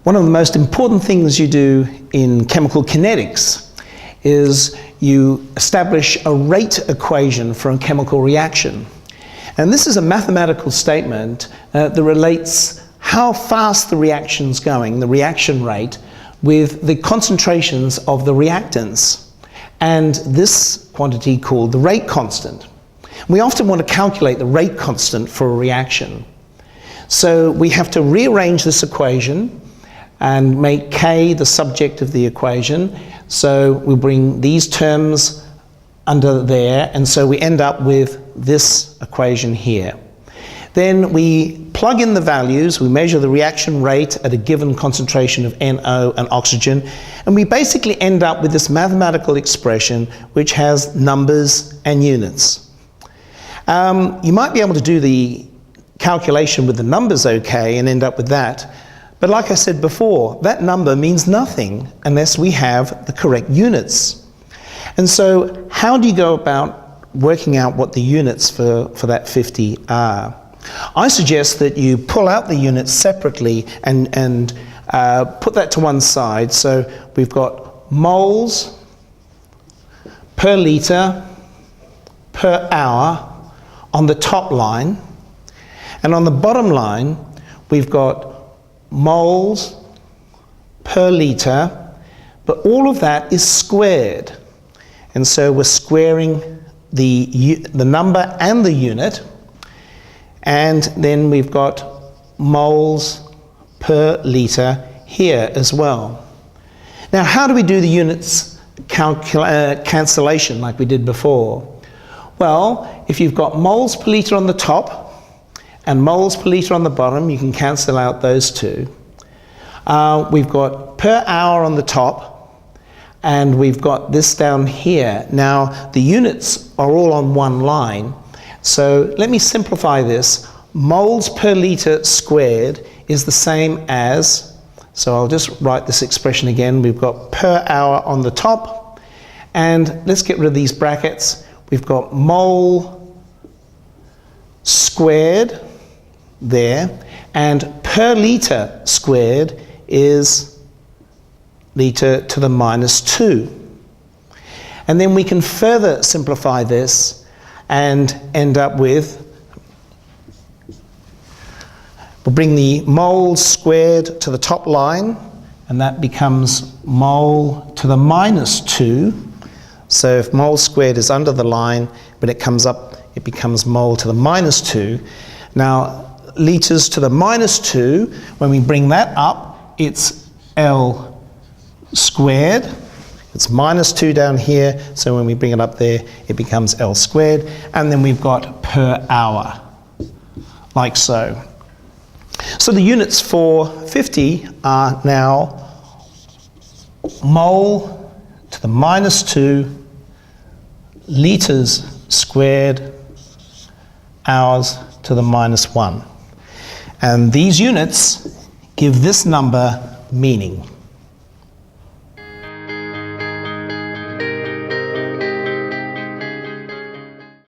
One of the most important things you do in chemical kinetics is you establish a rate equation for a chemical reaction. And this is a mathematical statement that relates how fast the reaction's going, the reaction rate, with the concentrations of the reactants, and this quantity called the rate constant. We often want to calculate the rate constant for a reaction. So we have to rearrange this equation and make K the subject of the equation. So we bring these terms under there, and so we end up with this equation here. Then we plug in the values, we measure the reaction rate at a given concentration of NO and oxygen, and we basically end up with this mathematical expression which has numbers and units. You might be able to do the calculation with the numbers okay and end up with that, but like I said before, that number means nothing unless we have the correct units. And so how do you go about working out what the units for that 50 are? I suggest that you pull out the units separately and put that to one side. So we've got moles per litre per hour on the top line, and on the bottom line we've got moles per litre, but all of that is squared, and so we're squaring the number and the unit. And then we've got moles per litre here as well. Now, how do we do the units cancellation like we did before? Well, if you've got moles per litre on the top and moles per litre on the bottom, you can cancel out those two. We've got per hour on the top, and we've got this down here. Now, the units are all on one line. So let me simplify this. Moles per litre squared is the same as, so I'll just write this expression again. We've got per hour on the top, and let's get rid of these brackets. We've got mole squared there, and per litre squared is litre to the minus 2. And then we can further simplify this and end up with, we'll bring the moles squared to the top line, and that becomes mole to the minus 2. So if mole squared is under the line, when it comes up, it becomes mole to the minus 2. Now, litres to the minus 2, when we bring that up, it's L squared. It's minus 2 down here, so when we bring it up there, it becomes L squared. And then we've got per hour, like so. So the units for 50 are now mole to the minus 2, litres squared, hours to the minus 1. And these units give this number meaning.